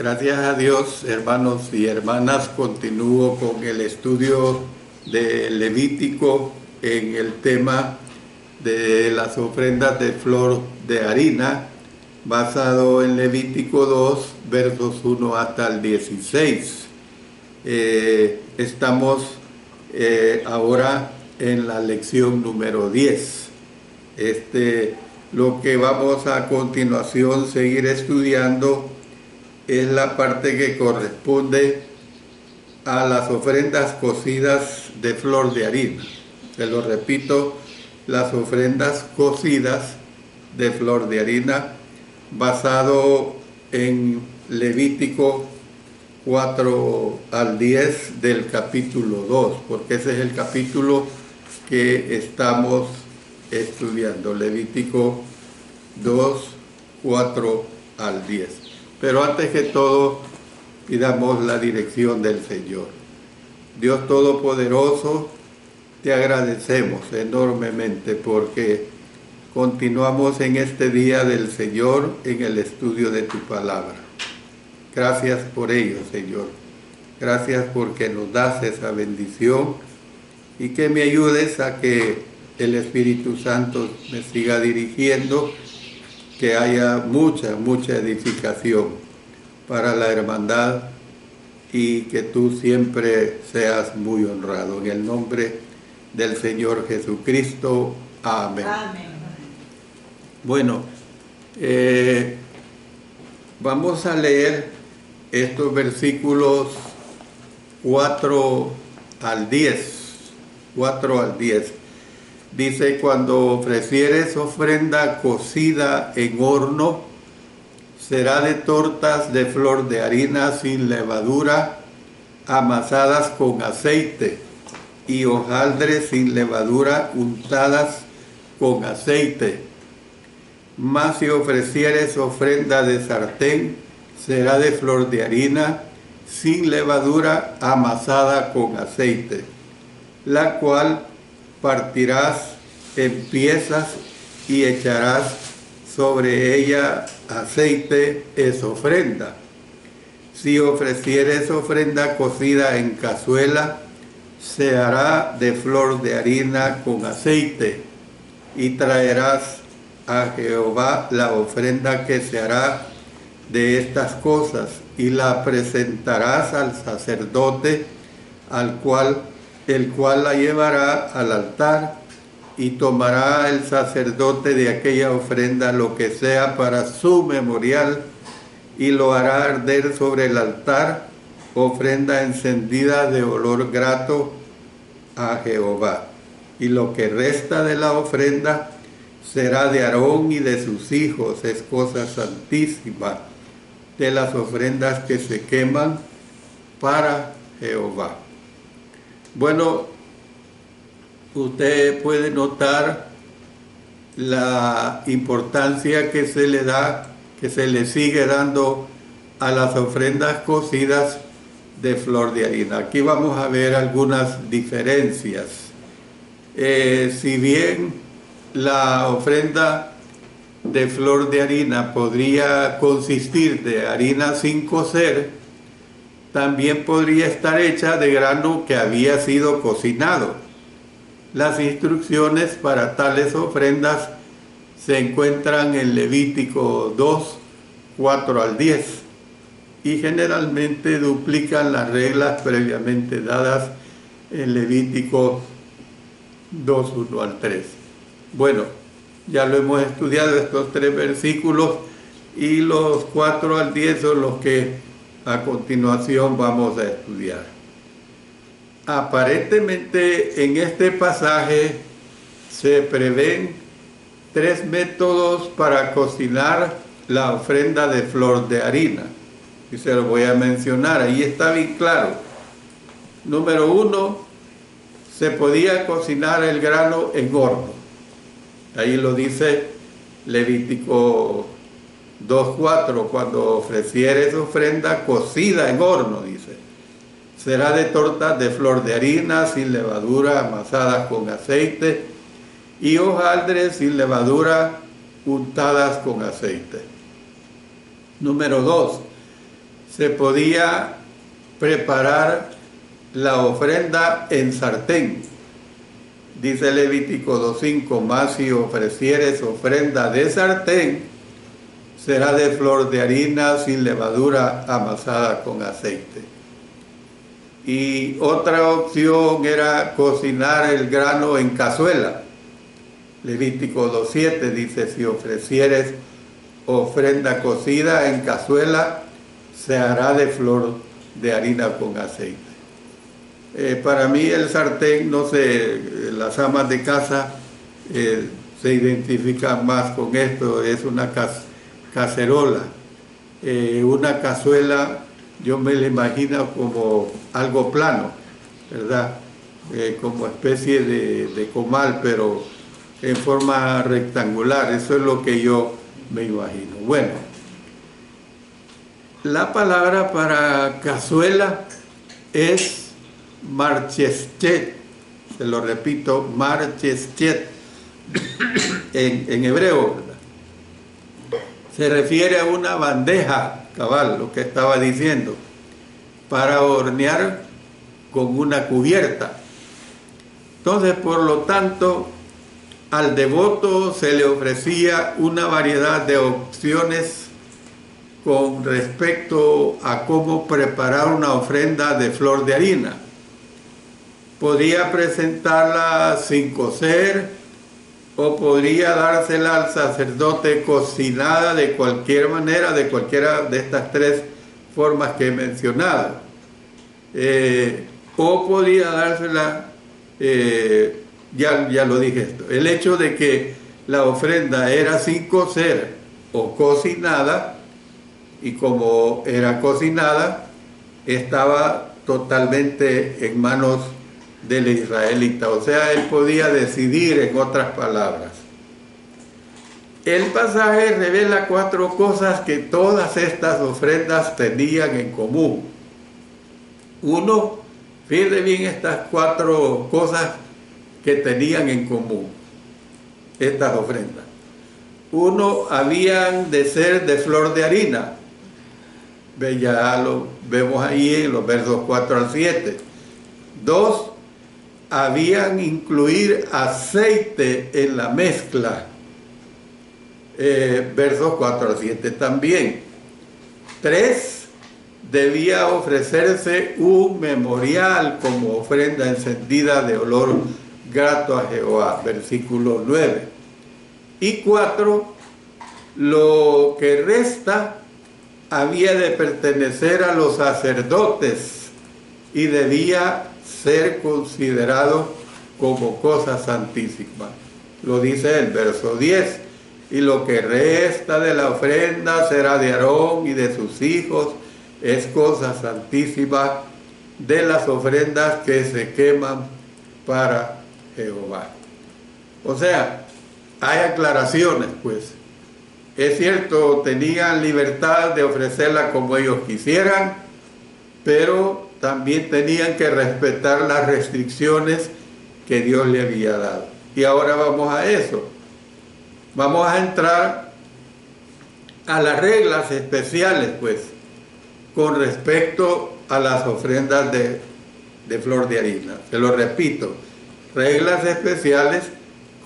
Gracias a Dios, hermanos y hermanas, continúo con el estudio de Levítico en el tema de las ofrendas de flor de harina, basado en Levítico 2, versos 1 hasta el 16. Estamos ahora en la lección número 10. Lo que vamos a continuación seguir estudiando es la parte que corresponde a las ofrendas cocidas de flor de harina. Se lo repito, las ofrendas cocidas de flor de harina, basado en Levítico 4 al 10 del capítulo 2, porque ese es el capítulo que estamos estudiando, Levítico 2, 4 al 10. Pero antes que todo, pidamos la dirección del Señor. Dios Todopoderoso, te agradecemos enormemente porque continuamos en este día del Señor en el estudio de tu palabra. Gracias por ello, Señor. Gracias porque nos das esa bendición y que me ayudes a que el Espíritu Santo me siga dirigiendo, que haya mucha edificación para la hermandad y que tú siempre seas muy honrado. En el nombre del Señor Jesucristo. Amén. Amén. Bueno, vamos a leer estos versículos 4 al 10. 4 al 10. Dice: cuando ofrecieres ofrenda cocida en horno, será de tortas de flor de harina sin levadura, amasadas con aceite, y hojaldres sin levadura untadas con aceite. Mas si ofrecieres ofrenda de sartén, será de flor de harina sin levadura, amasada con aceite, la cual partirás en piezas y echarás sobre ella aceite, es ofrenda. Si ofrecieres ofrenda cocida en cazuela, se hará de flor de harina con aceite, y traerás a Jehová la ofrenda que se hará de estas cosas, y la presentarás al sacerdote, el cual la llevará al altar, y tomará el sacerdote de aquella ofrenda lo que sea para su memorial, y lo hará arder sobre el altar, ofrenda encendida de olor grato a Jehová. Y lo que resta de la ofrenda será de Aarón y de sus hijos, es cosa santísima de las ofrendas que se queman para Jehová. Bueno, usted puede notar la importancia que se le da, que se le sigue dando a las ofrendas cocidas de flor de harina. Aquí vamos a ver algunas diferencias. Si bien la ofrenda de flor de harina podría consistir de harina sin cocer, también podría estar hecha de grano que había sido cocinado. Las instrucciones para tales ofrendas se encuentran en Levítico 2, 4 al 10, y generalmente duplican las reglas previamente dadas en Levítico 2, 1 al 3. Bueno, ya lo hemos estudiado estos 3 versículos, y los 4 al 10 son los que a continuación vamos a estudiar. Aparentemente en este pasaje se prevén 3 métodos para cocinar la ofrenda de flor de harina, y se los voy a mencionar, ahí está bien claro. Número 1, se podía cocinar el grano en horno, ahí lo dice Levítico 2.4, cuando ofrecieres ofrenda cocida en horno, dice, será de tortas de flor de harina sin levadura, amasadas con aceite, y hojaldres sin levadura, untadas con aceite. Número 2, se podía preparar la ofrenda en sartén. Dice Levítico 2:5, mas si ofrecieres ofrenda de sartén, será de flor de harina sin levadura amasada con aceite. Y otra opción era cocinar el grano en cazuela. Levítico 2:7 dice, si ofrecieres ofrenda cocida en cazuela, se hará de flor de harina con aceite. Para mí el sartén, no sé, las amas de casa se identifican más con esto, es una cacerola. Una cazuela, yo me la imagino como algo plano, ¿verdad? Como especie de comal, pero en forma rectangular, eso es lo que yo me imagino. Bueno, la palabra para cazuela es marcheschet, se lo repito, marcheschet, en hebreo, ¿verdad? Se refiere a una bandeja, cabal, lo que estaba diciendo, para hornear con una cubierta. Entonces, por lo tanto, al devoto se le ofrecía una variedad de opciones con respecto a cómo preparar una ofrenda de flor de harina. Podría presentarla sin cocer o podría dársela al sacerdote cocinada de cualquier manera, de cualquiera de estas tres formas que he mencionado. O podría dársela, ya lo dije esto, el hecho de que la ofrenda era sin cocer o cocinada, y como era cocinada, estaba totalmente en manos del israelita, o sea, él podía decidir, en otras palabras. El pasaje revela 4 cosas que todas estas ofrendas tenían en común. Uno, fíjate bien estas 4 cosas que tenían en común estas ofrendas. Uno, habían de ser de flor de harina. Ya lo vemos ahí en los versos 4 al 7. 2, habían incluir aceite en la mezcla. Versos 4 al 7 también. 3, debía ofrecerse un memorial como ofrenda encendida de olor grato a Jehová. Versículo 9. Y 4, lo que resta había de pertenecer a los sacerdotes y debía ser considerado como cosa santísima. Lo dice el verso 10. Y lo que resta de la ofrenda será de Aarón y de sus hijos, es cosa santísima de las ofrendas que se queman para Jehová. O sea, hay aclaraciones, pues. Es cierto, tenían libertad de ofrecerla como ellos quisieran, pero también tenían que respetar las restricciones que Dios le había dado. Y ahora vamos a eso. Vamos a entrar a las reglas especiales, pues, con respecto a las ofrendas de flor de harina. Se lo repito, reglas especiales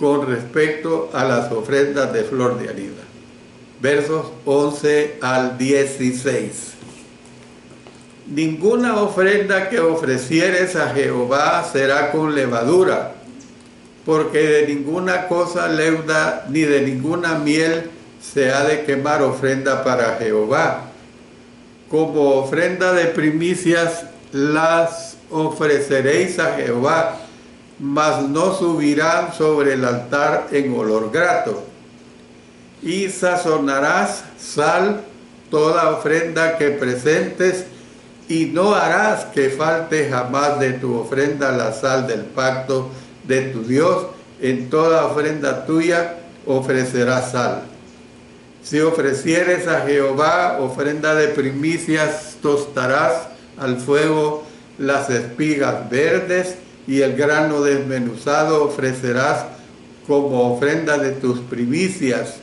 con respecto a las ofrendas de flor de harina. Versos 11 al 16. Ninguna ofrenda que ofrecieres a Jehová será con levadura, porque de ninguna cosa leuda ni de ninguna miel se ha de quemar ofrenda para Jehová. Como ofrenda de primicias las ofreceréis a Jehová, mas no subirán sobre el altar en olor grato. Y sazonarás sal toda ofrenda que presentes, y no harás que falte jamás de tu ofrenda la sal del pacto de tu Dios. En toda ofrenda tuya ofrecerás sal. Si ofrecieres a Jehová ofrenda de primicias, tostarás al fuego las espigas verdes, y el grano desmenuzado ofrecerás como ofrenda de tus primicias,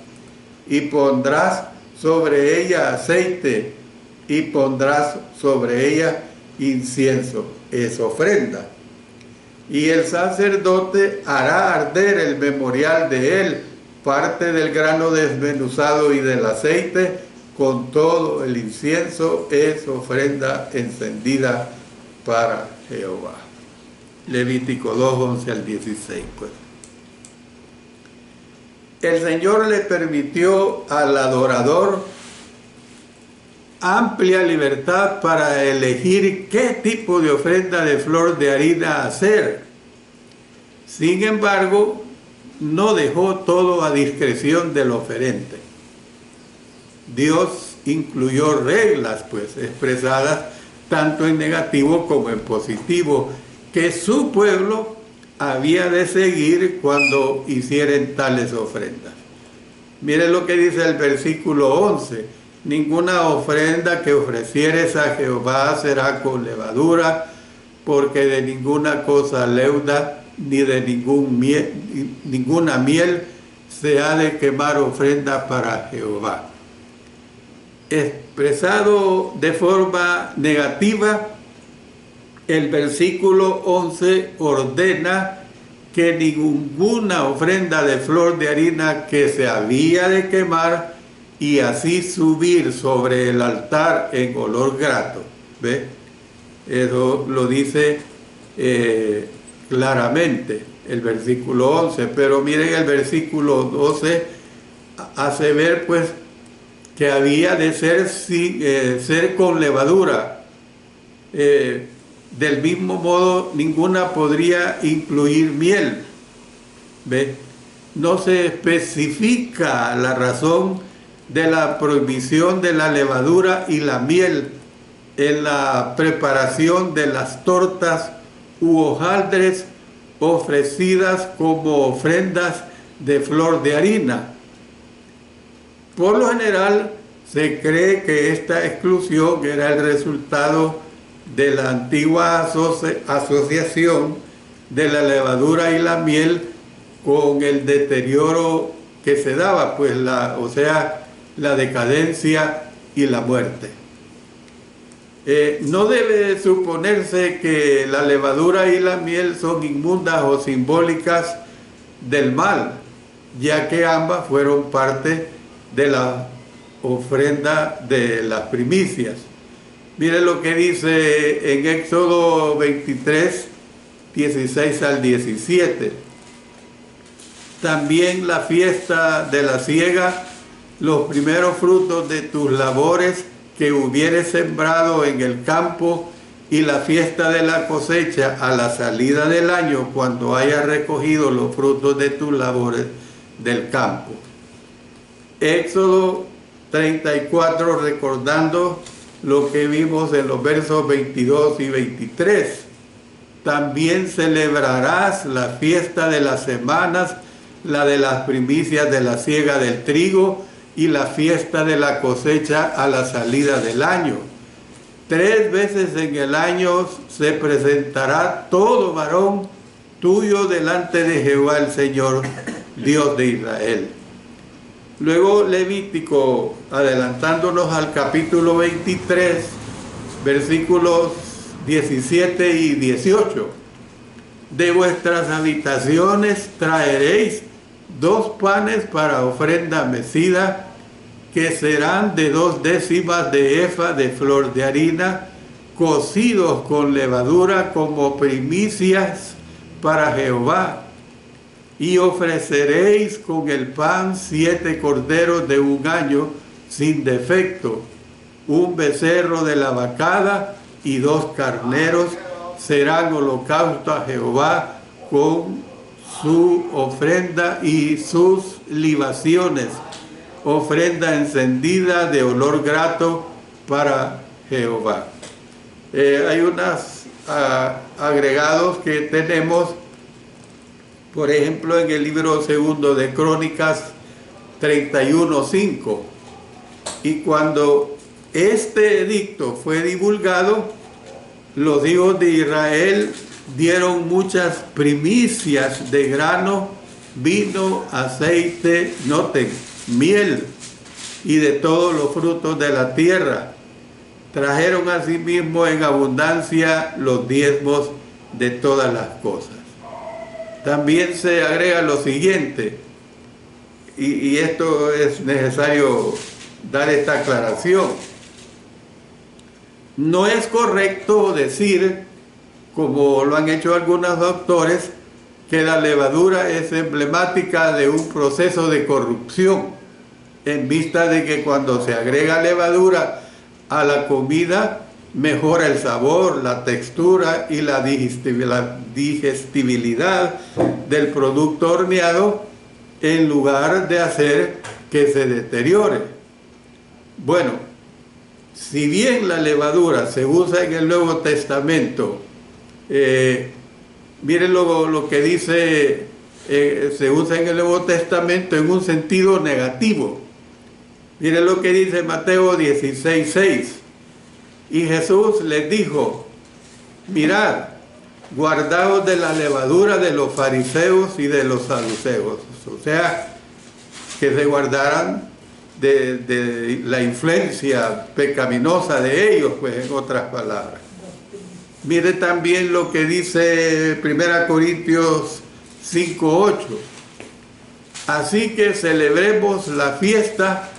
y pondrás sobre ella aceite, y pondrás sobre ella incienso, es ofrenda. Y el sacerdote hará arder el memorial de él, parte del grano desmenuzado y del aceite, con todo el incienso, es ofrenda encendida para Jehová. Levítico 2, 11 al 16, pues. El Señor le permitió al adorador amplia libertad para elegir qué tipo de ofrenda de flor de harina hacer. Sin embargo, no dejó todo a discreción del oferente. Dios incluyó reglas, pues, expresadas tanto en negativo como en positivo, que su pueblo había de seguir cuando hicieran tales ofrendas. Miren lo que dice el versículo 11. Ninguna ofrenda que ofrecieres a Jehová será con levadura, porque de ninguna cosa leuda ni de ninguna miel se ha de quemar ofrenda para Jehová. Expresado de forma negativa, el versículo 11 ordena que ninguna ofrenda de flor de harina que se había de quemar y así subir sobre el altar en olor grato. ¿Ve? Eso lo dice claramente el versículo 11, pero miren el versículo 12 hace ver pues que había de ser con levadura. Del mismo modo, ninguna podría incluir miel. ¿Ve? No se especifica la razón de la prohibición de la levadura y la miel en la preparación de las tortas u hojaldres ofrecidas como ofrendas de flor de harina. Por lo general, se cree que esta exclusión era el resultado de la antigua asociación de la levadura y la miel con el deterioro que se daba, pues la decadencia y la muerte. No debe suponerse que la levadura y la miel son inmundas o simbólicas del mal, ya que ambas fueron parte de la ofrenda de las primicias. Miren lo que dice en Éxodo 23, 16 al 17. También la fiesta de la siega, los primeros frutos de tus labores que hubieres sembrado en el campo, y la fiesta de la cosecha a la salida del año, cuando hayas recogido los frutos de tus labores del campo. Éxodo 34, recordando lo que vimos en los versos 22 y 23. También celebrarás la fiesta de las semanas, la de las primicias de la siega del trigo y la fiesta de la cosecha a la salida del año. 3 veces en el año se presentará todo varón tuyo delante de Jehová el Señor, Dios de Israel. Luego Levítico, adelantándonos al capítulo 23, versículos 17 y 18. De vuestras habitaciones traeréis 2 panes para ofrenda mecida, que serán de 2 décimas de efa de flor de harina, cocidos con levadura como primicias para Jehová. Y ofreceréis con el pan 7 corderos de 1 año sin defecto, 1 becerro de la vacada y 2 carneros serán holocausto a Jehová con su ofrenda y sus libaciones, ofrenda encendida de olor grato para Jehová. Hay unos agregados que tenemos. Por ejemplo, en el libro 2 de Crónicas 31:5. Y cuando este edicto fue divulgado, los hijos de Israel dieron muchas primicias de grano, vino, aceite, noten, miel y de todos los frutos de la tierra. trajeron asimismo en abundancia los diezmos de todas las cosas. También se agrega lo siguiente, y esto es necesario dar esta aclaración. No es correcto decir, como lo han hecho algunos doctores, que la levadura es emblemática de un proceso de corrupción, en vista de que cuando se agrega levadura a la comida, mejora el sabor, la textura y la digestibilidad del producto horneado, en lugar de hacer que se deteriore. Bueno, si bien la levadura se usa en el Nuevo Testamento, miren lo que dice, se usa en el Nuevo Testamento en un sentido negativo. Miren lo que dice Mateo 16:6. Y Jesús les dijo, mirad, guardaos de la levadura de los fariseos y de los saduceos. O sea, que se guardaran de la influencia pecaminosa de ellos, pues, en otras palabras. Mire también lo que dice 1 Corintios 5:8. Así que celebremos la fiesta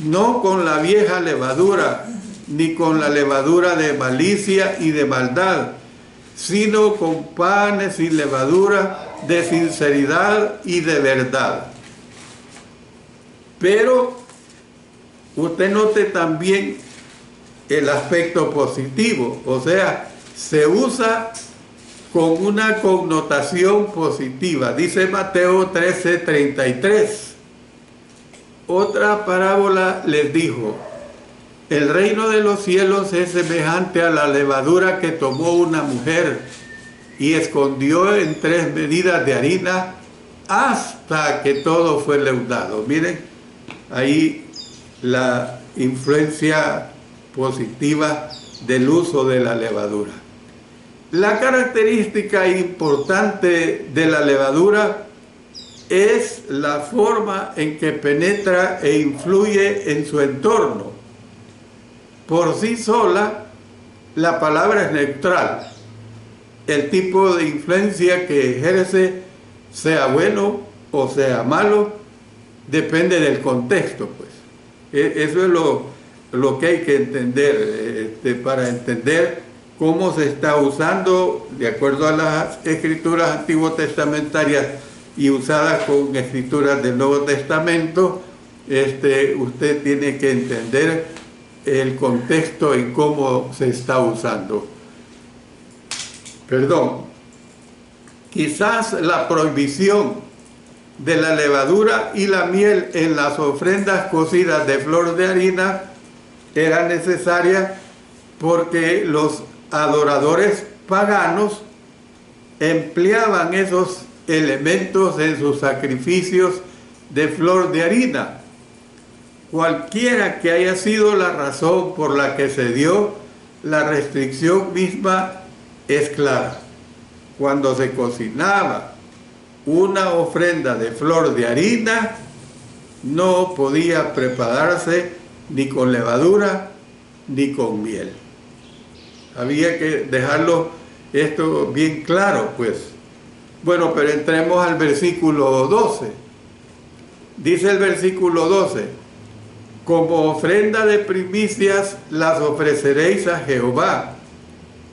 no con la vieja levadura, ni con la levadura de malicia y de maldad, sino con panes y levadura de sinceridad y de verdad. Pero usted note también el aspecto positivo, o sea, se usa con una connotación positiva. Dice Mateo 13:33. Otra parábola les dijo, el reino de los cielos es semejante a la levadura que tomó una mujer y escondió en 3 medidas de harina hasta que todo fue leudado. Miren, ahí la influencia positiva del uso de la levadura. La característica importante de la levadura es la forma en que penetra e influye en su entorno. Por sí sola, la palabra es neutral. El tipo de influencia que ejerce, sea bueno o sea malo, depende del contexto, pues. Eso es lo que hay que entender, para entender cómo se está usando, de acuerdo a las escrituras antiguo testamentarias y usadas con escrituras del Nuevo Testamento. Usted tiene que entender el contexto en cómo se está usando. Quizás la prohibición de la levadura y la miel en las ofrendas cocidas de flor de harina era necesaria porque los adoradores paganos empleaban esos elementos en sus sacrificios de flor de harina. Cualquiera que haya sido la razón por la que se dio, la restricción misma es clara. Cuando se cocinaba una ofrenda de flor de harina, no podía prepararse ni con levadura ni con miel. Había que dejarlo esto bien claro, pues. Bueno, pero entremos al versículo 12. Dice el versículo 12, como ofrenda de primicias las ofreceréis a Jehová,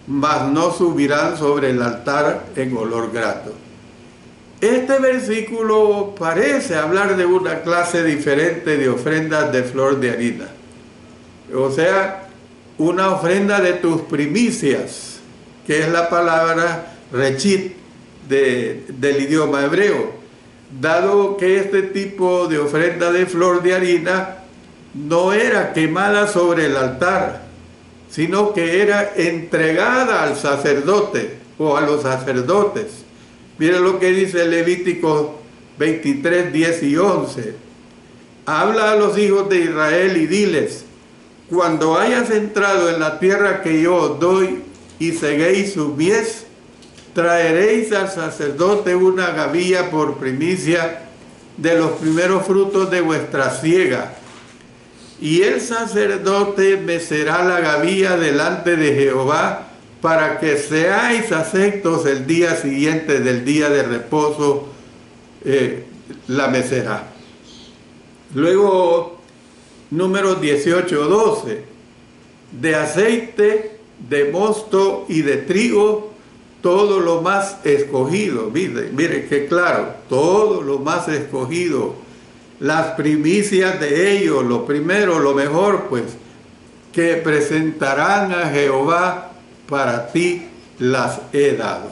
mas no subirán sobre el altar en olor grato. Este versículo parece hablar de una clase diferente de ofrendas de flor de harina. O sea, una ofrenda de tus primicias, que es la palabra rechit del idioma hebreo, dado que este tipo de ofrenda de flor de harina no era quemada sobre el altar, sino que era entregada al sacerdote o a los sacerdotes. Miren lo que dice Levítico 23, 10 y 11. Habla a los hijos de Israel y diles, cuando hayas entrado en la tierra que yo os doy y seguéis su mies, traeréis al sacerdote una gavilla por primicia de los primeros frutos de vuestra siega, Y el sacerdote mecerá la gavilla delante de Jehová para que seáis aceptos el día siguiente del día de reposo, la mecerá. Luego, número 18:12, de aceite, de mosto y de trigo, todo lo más escogido. Mire qué claro, todo lo más escogido, las primicias de ellos, lo primero, lo mejor, pues, que presentarán a Jehová, para ti las he dado.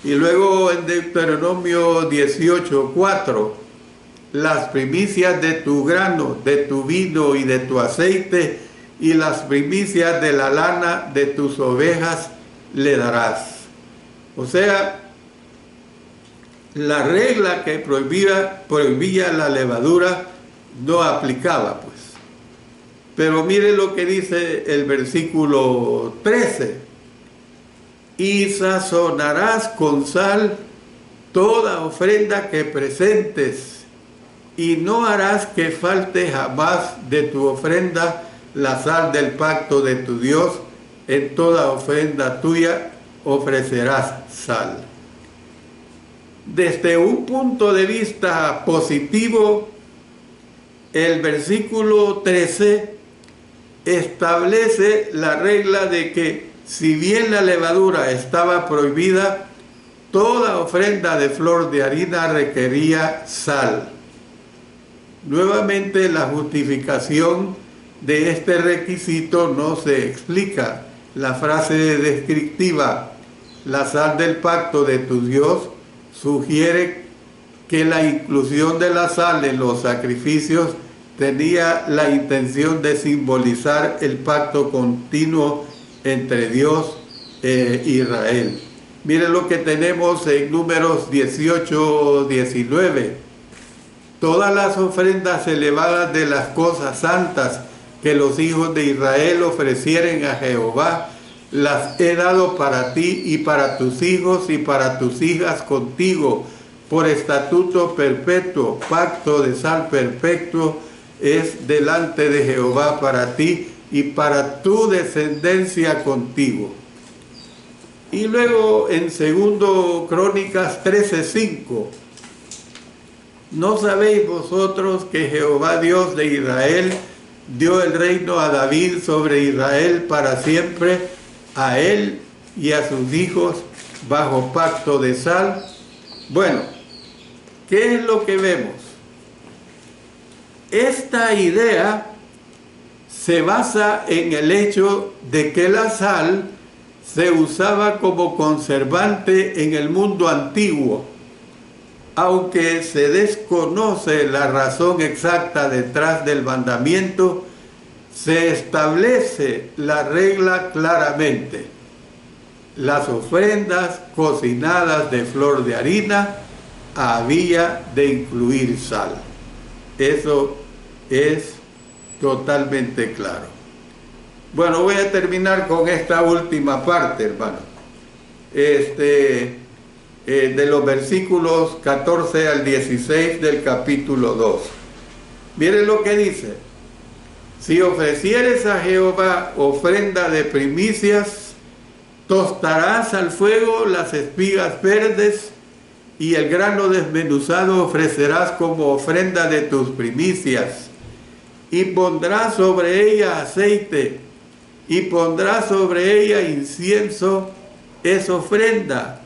Y luego en Deuteronomio 18:4, las primicias de tu grano, de tu vino y de tu aceite, y las primicias de la lana de tus ovejas le darás. O sea, la regla que prohibía la levadura no aplicaba, pues. Pero mire lo que dice el versículo 13. Y sazonarás con sal toda ofrenda que presentes, y no harás que falte jamás de tu ofrenda la sal del pacto de tu Dios. En toda ofrenda tuya ofrecerás sal. Desde un punto de vista positivo, el versículo 13 establece la regla de que, si bien la levadura estaba prohibida, toda ofrenda de flor de harina requería sal. Nuevamente, la justificación de este requisito no se explica. La frase descriptiva, la sal del pacto de tu Dios, sugiere que la inclusión de la sal en los sacrificios tenía la intención de simbolizar el pacto continuo entre Dios e Israel. Miren lo que tenemos en Números 18:19. Todas las ofrendas elevadas de las cosas santas que los hijos de Israel ofrecieren a Jehová, las he dado para ti y para tus hijos y para tus hijas contigo, por estatuto perpetuo, pacto de sal perpetuo es delante de Jehová para ti y para tu descendencia contigo. Y luego en 2 Crónicas 13:5, ¿no sabéis vosotros que Jehová Dios de Israel dio el reino a David sobre Israel para siempre, a él y a sus hijos bajo pacto de sal? Bueno, ¿qué es lo que vemos? Esta idea se basa en el hecho de que la sal se usaba como conservante en el mundo antiguo, aunque se desconoce la razón exacta detrás del mandamiento. Se establece la regla claramente: las ofrendas cocinadas de flor de harina había de incluir sal. Eso es totalmente claro. Bueno, voy a terminar con esta última parte, hermano. De los versículos 14 al 16 del capítulo 2. Miren lo que dice: si ofrecieres a Jehová ofrenda de primicias, tostarás al fuego las espigas verdes, y el grano desmenuzado ofrecerás como ofrenda de tus primicias, y pondrás sobre ella aceite, y pondrás sobre ella incienso, es ofrenda.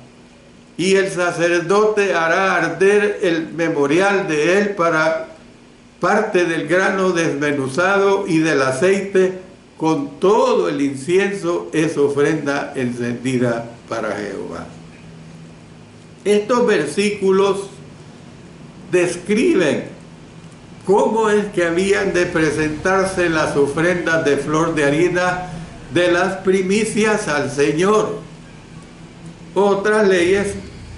Y el sacerdote hará arder el memorial de él para parte del grano desmenuzado y del aceite, con todo el incienso es ofrenda encendida para Jehová. Estos versículos describen cómo es que habían de presentarse las ofrendas de flor de harina de las primicias al Señor. Otras leyes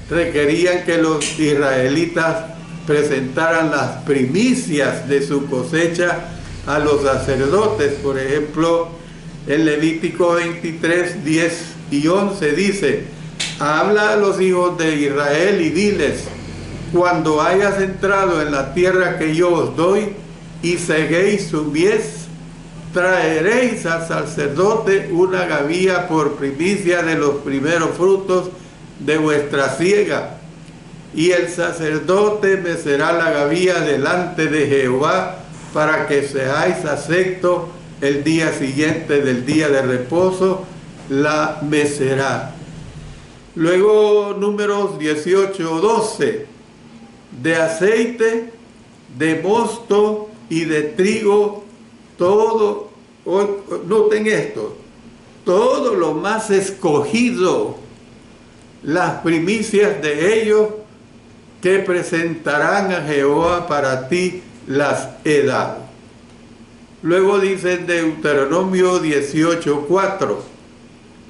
requerían que los israelitas presentaran las primicias de su cosecha a los sacerdotes. Por ejemplo, en Levítico 23, 10 y 11 dice: habla a los hijos de Israel y diles: cuando hayas entrado en la tierra que yo os doy, y seguéis su mies, traeréis al sacerdote una gavilla por primicia de los primeros frutos de vuestra siega, y el sacerdote mecerá la gavilla delante de Jehová para que seáis aceptos el día siguiente del día de reposo, la mecerá. Luego Números 18:12, de aceite, de mosto y de trigo, todo, noten esto, todo lo más escogido, las primicias de ellos que presentarán a Jehová para ti las he dado. Luego dice en Deuteronomio 18:4,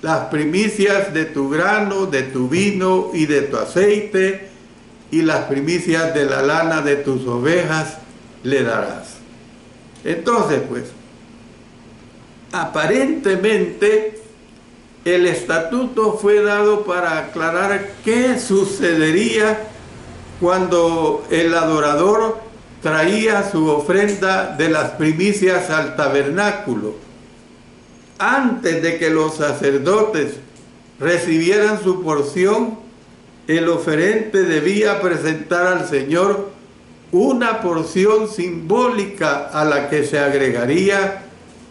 las primicias de tu grano, de tu vino y de tu aceite, y las primicias de la lana de tus ovejas le darás. Entonces, pues, aparentemente el estatuto fue dado para aclarar qué sucedería cuando el adorador traía su ofrenda de las primicias al tabernáculo. Antes de que los sacerdotes recibieran su porción, el oferente debía presentar al Señor una porción simbólica a la que se agregaría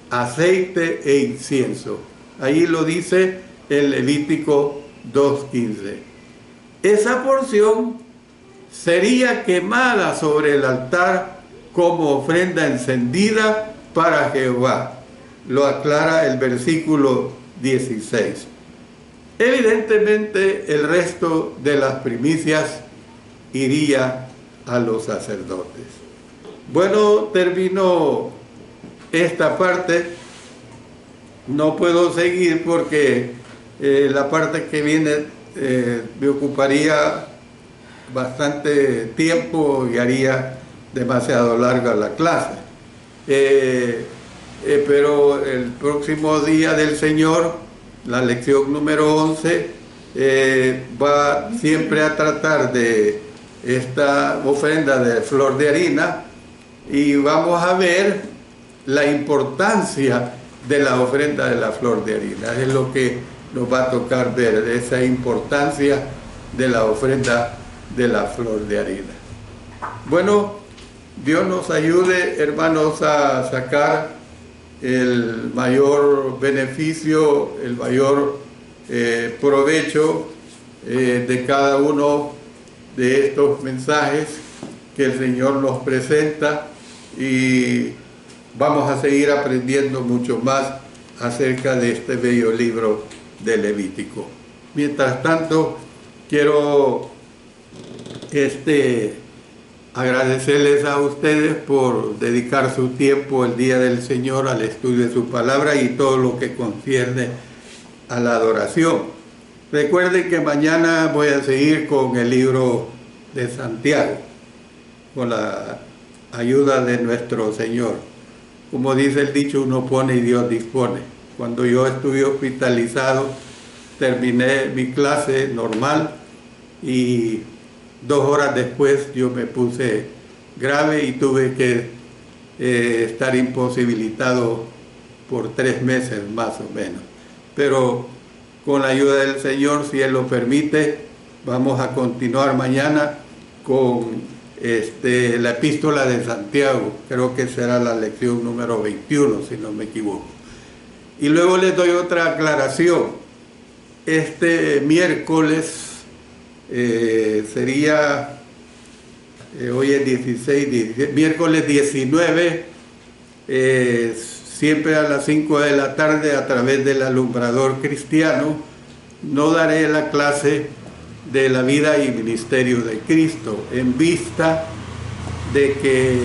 aceite e incienso. Ahí lo dice en Levítico 2:15. Esa porción sería quemada sobre el altar como ofrenda encendida para Jehová. Lo aclara el versículo 16. Evidentemente, el resto de las primicias iría a los sacerdotes. Bueno, termino esta parte. No puedo seguir porque la parte que viene me ocuparía bastante tiempo y haría demasiado larga la clase. Pero el próximo día del Señor, la lección número 11, va siempre a tratar de esta ofrenda de flor de harina, y vamos a ver la importancia de la ofrenda de la flor de harina. Es lo que nos va a tocar ver, esa importancia de la ofrenda de la flor de harina. Bueno, Dios nos ayude, hermanos, a sacar el mayor beneficio, el mayor provecho de cada uno de estos mensajes que el Señor nos presenta, y vamos a seguir aprendiendo mucho más acerca de este bello libro de Levítico. Mientras tanto, quiero agradecerles a ustedes por dedicar su tiempo el día del Señor al estudio de su palabra y todo lo que concierne a la adoración. Recuerden que mañana voy a seguir con el libro de Santiago, con la ayuda de nuestro Señor. Como dice el dicho, uno pone y Dios dispone. Cuando yo estuve hospitalizado, terminé mi clase normal y 2 horas después yo me puse grave y tuve que estar imposibilitado por 3 meses más o menos. Pero con la ayuda del Señor, si Él lo permite, vamos a continuar mañana con la epístola de Santiago. Creo que será la lección número 21, si no me equivoco. Y luego les doy otra aclaración. Este miércoles sería, hoy es 16, miércoles 19, siempre a las 5 de la tarde a través del Alumbrador Cristiano, no daré la clase de la vida y ministerio de Cristo, en vista de que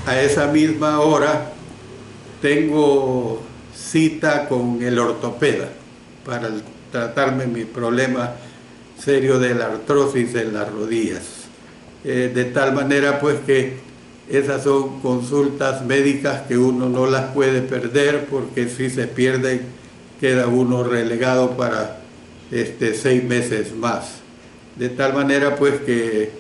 a esa misma hora tengo cita con el ortopeda para tratarme mi problema serio de la artrosis en las rodillas. De tal manera pues que esas son consultas médicas que uno no las puede perder, porque si se pierden queda uno relegado para 6 meses más. De tal manera pues que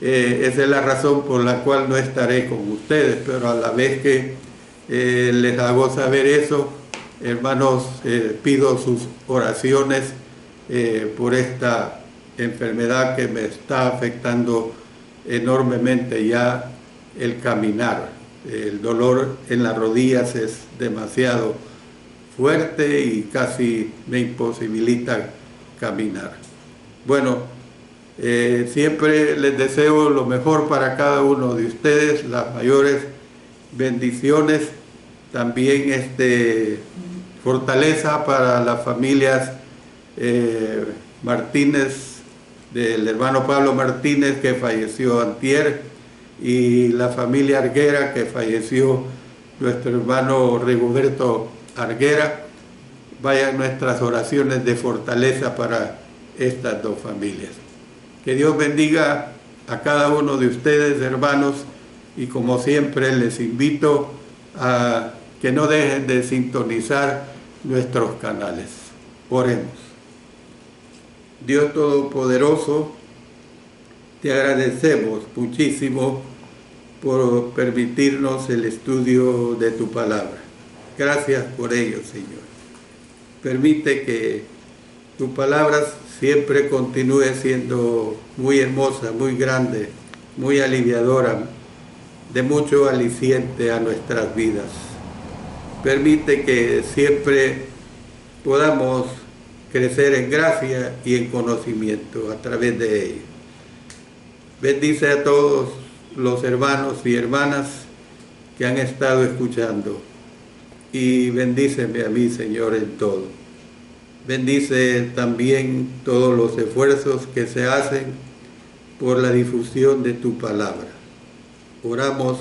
esa es la razón por la cual no estaré con ustedes, pero a la vez que les hago saber eso, hermanos, pido sus oraciones por esta enfermedad que me está afectando enormemente ya el caminar. El dolor en las rodillas es demasiado fuerte y casi me imposibilita caminar. Bueno, siempre les deseo lo mejor para cada uno de ustedes, las mayores bendiciones, también fortaleza para las familias Martínez, del hermano Pablo Martínez, que falleció antier, y la familia Arguera, que falleció nuestro hermano Rigoberto Arguera. Vayan nuestras oraciones de fortaleza para estas dos familias. Que Dios bendiga a cada uno de ustedes, hermanos, y como siempre les invito a que no dejen de sintonizar nuestros canales. Oremos. Dios Todopoderoso, te agradecemos muchísimo por permitirnos el estudio de tu palabra. Gracias por ello, Señor. Permite que tu palabra siempre continúe siendo muy hermosa, muy grande, muy aliviadora, de mucho aliciente a nuestras vidas. Permite que siempre podamos crecer en gracia y en conocimiento a través de ello. Bendice a todos los hermanos y hermanas que han estado escuchando y bendíceme a mí, Señor, en todo. Bendice también todos los esfuerzos que se hacen por la difusión de tu palabra. Oramos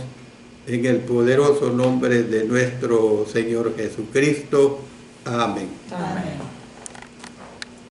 en el poderoso nombre de nuestro Señor Jesucristo. Amén. Amén.